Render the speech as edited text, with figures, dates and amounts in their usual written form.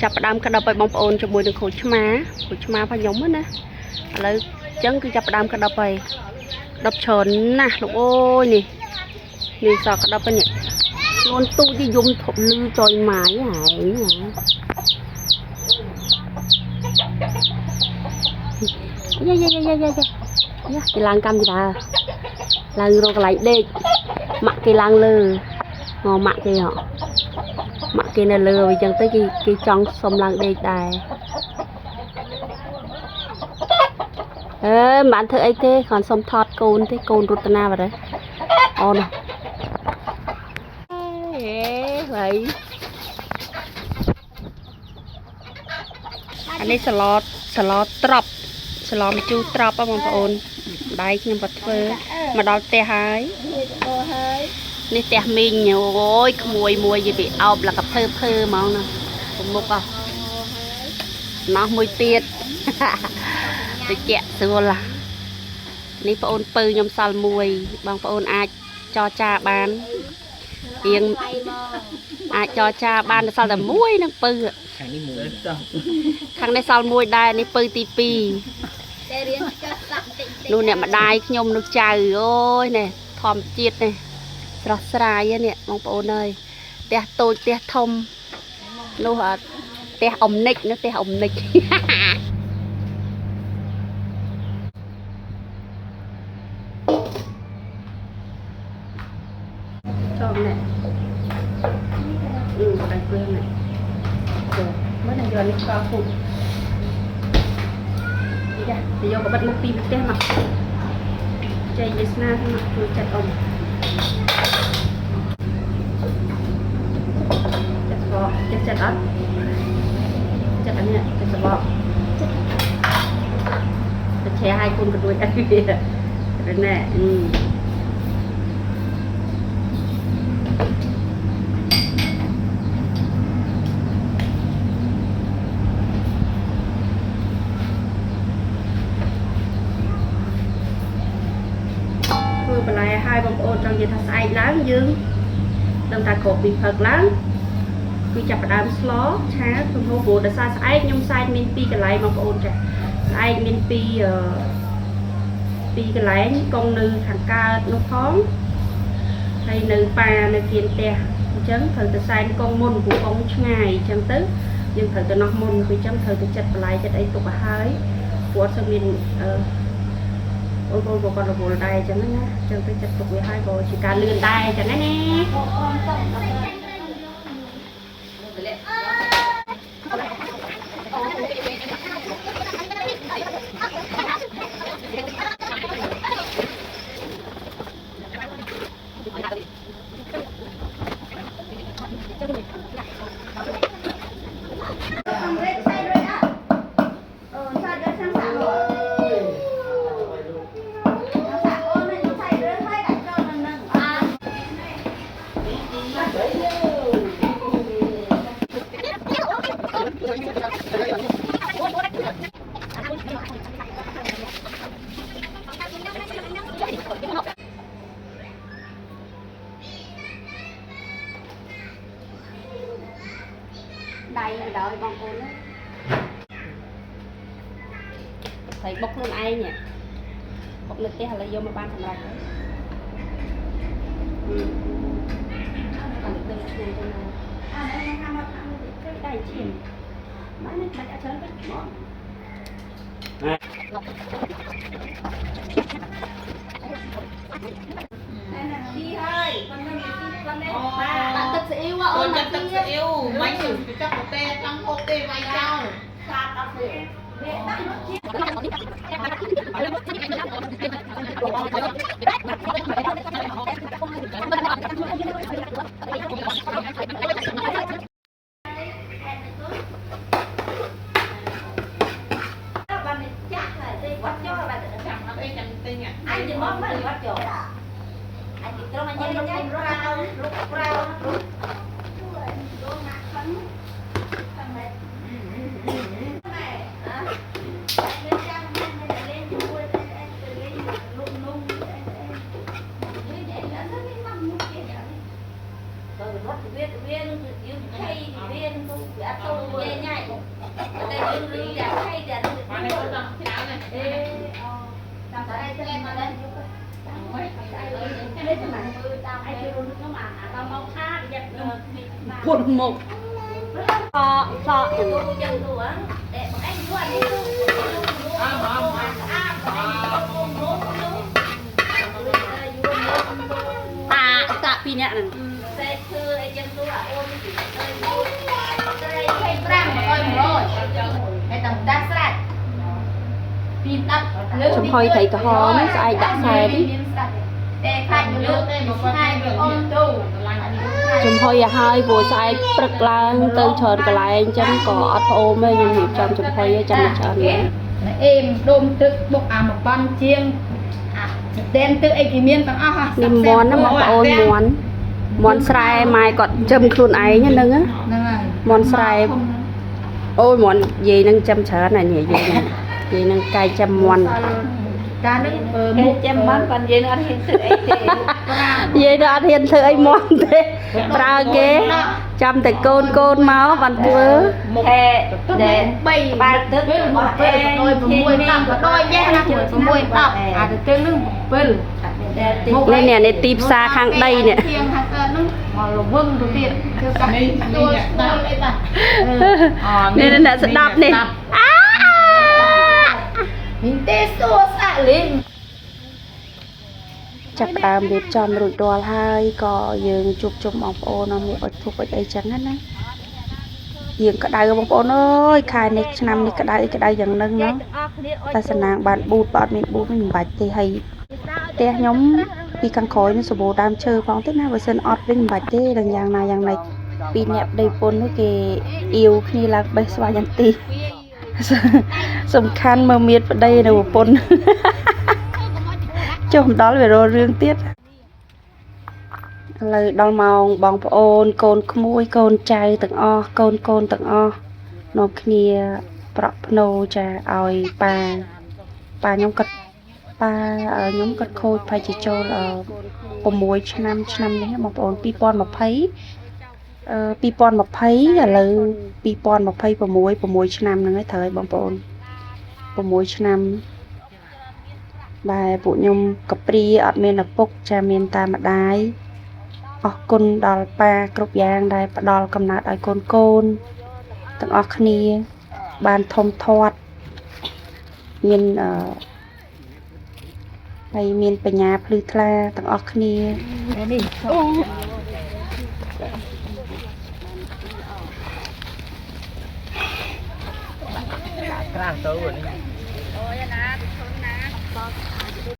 ចាប់ផ្ដើមក្តឹបឲ្យបងប្អូនជាមួយនឹងគ្រូឆ្មាផងខ្ញុំណាឥឡូវចឹងគឺចាប់ផ្ដើមក្តឹបហើយក្តឹបច្រើនណាស់លោកអូយនេះសក់ក្តឹបនេះខ្លួនទូចយំធប់លឺចុយម៉ាយហើយយ៉ាគេឡើងកម្មវិធីឡើងរកកន្លែងដេកម៉ាក់គេឡើងលើម៉ាក់គេនៅលើអញ្ចឹងទៅគេចង់សុំឡើងដេកដែរមិនបានធ្វើអីទេគ្រាន់សុំថតកូនទេកូនរតនាបាត់ហើយអូនហើយអានេះសាឡត្រប់សាឡម្ជូរត្រប់បងប្អូនដៃខ្ញុំបាត់ធ្វើមកដល់ផ្ទះហើយនេះផ្ទះមីងអូយក្មួយមួយយីពីអោបលកភើហ្មងណាពុំមុខអស់ណោះមួយទៀតតិចស្រួលនេះបងអូនពៅខ្ញុំសល់មួយបងប្អូនអាចចរចាបានរៀងអាចចរចាបានសល់តែមួយនឹងពៅខាងនេះមួយខាងនេះសល់មួយដែរនេះពៅទី2នោះអ្នកម្ដាយខ្ញុំនោះចៅអូយនេះធម្មជាតិនេះស្រស់ស្រាយនេះបងប្អូនអើយផ្ទះតូចផ្ទះធំនោះផ្ទះអ៊ំនិចនោះផ្ទះអ៊ំនិចចូលនេះដៃគ្រឿងនេះចូលមើលតែយកនេះកោពុកចាទៅយកកបិតមកពីផ្ទះមកចេញវាស្នាមកជួយចាត់អ៊ំចាត់អត់ចាត់អានេះចាត់សបកទៅឆែឲ្យគុណក៏ដូចអីវាណែបន្លែឲ្យបងប្អូនចង់និយាយថាស្អែកឡើងយើងដឹងថាគ្រប់ពីផឹកឡើងគឺចាប់ផ្ដើមស្លឆាព្រោះព្រោះដោយសារស្អែកខ្ញុំសាយមាន2កន្លែងបងប្អូនចាស្អែកមាន2កន្លែងកងនៅខាងកើតនោះផងហើយនៅប៉ានៅគៀនផ្ទះអញ្ចឹងត្រូវទៅសែនកងមុនព្រោះកងឆ្ងាយអញ្ចឹងទៅយើងត្រូវទៅនោះមុនពេលអញ្ចឹងត្រូវទៅចិត្តបន្លែចិត្តអីទុកឲ្យហើយព្រោះអត់សូវមានអូនក៏គាត់រវល់ដែរអញ្ចឹងណាអញ្ចឹងទៅចិត្តទុកវាហើយក៏ជាការលឿនដែរអញ្ចឹងណាដៃដល់បងប្អូនហើយបុកខ្លួនឯងបុកនៅផ្ទះឥឡូវយកមកបានសម្រាប់ហើយទៅឆ្ងាយទៅណាទៅដៃឈាមបានមិនបាច់អត់ច្រើនទេបងទីហើយគាត់នឹងដាក់ទឹកស៊ីអ៊ីវអូនដាក់ទឹកស៊ីអ៊ីវមិនទៅចាប់ប្រទេសចង់ហូបទេវាយចោលសាតអត់ទេដាក់រសជាតិanh chỉ mong mới bắt chỗ anh chỉ cho mà nhanh nhanh rau lúc rau lúc đồ nạc phấn thằng này này hả lên trang lên chui lên lung lung như vậy là nó cái măng như vậy rồi nó viên viên viên hay viên tôi tôi nhảy Put một sọ tạ pi nè này chồng hơi thấy cả hóm ai đã xe đi chồng hơi hai vừa sai bật lang từ trời cả lại chân có ôm ấy nhưng trong chồng hơi chân là chân em đôm tự bốc một con chiên đen tự ấy cái miên tao ha niềm món nó mà ôn món sài mai còn châm khuôn ấy nhá nâng á món sài ôi món gì nâng châm chở này nhỉ gì nâng cay châm món ta nâng một châm món còn gì nó ăn hiện tự ấy vậy đó ăn hiện tự ấy món thế ra kế châm tại côn máu bàn bữa để bay ba tức đôi mùi tắm đôi nhé mùi tắm được tiếng nâng bự nên nè để tìm xa khang đây nè nên là sẽ đạp nè chặt đàm để chọn rụi đo hai có dường chụp trong bóng ô nó mua ở thuộc ở đây chẳng hết á dường cả đài bóng ô ơi khai này năm này cái đài dần nâng nó ta sẽ nàng bạn bút mình bạch thì hay té nhóm đi căng khói nó số bộ đam chơi phóng thế nào với sân ọt vinh bạch thế làอย่างnày bị nẹp đầy phôn cái yêu khi là bây giờ nhắn tin sầm khăn mơ miệt ở đây là phôn chồng đó là rồi riêng tiết lời đòn màu bóng ôn côn mũi côn trai từng o côn từng o nó kia bọc nô trà oi bà nhóm cật bà nhóm cật khôi phải chỉ cho là mùi năm đấy bóng ôn pipon một thấy là pipon một thấy mùi năm nó thời bóng ôn mùi năm bài vụ nhung cặp ri ở miền là bốc cha miền ta mặt đái côn đòn pa cướp giang đai đòn cầm nát đai côn từng óc nia bàn thông thoát miền hay miền bờ nhà plư thla từng óc nia Cái hàng tấu rồi đi.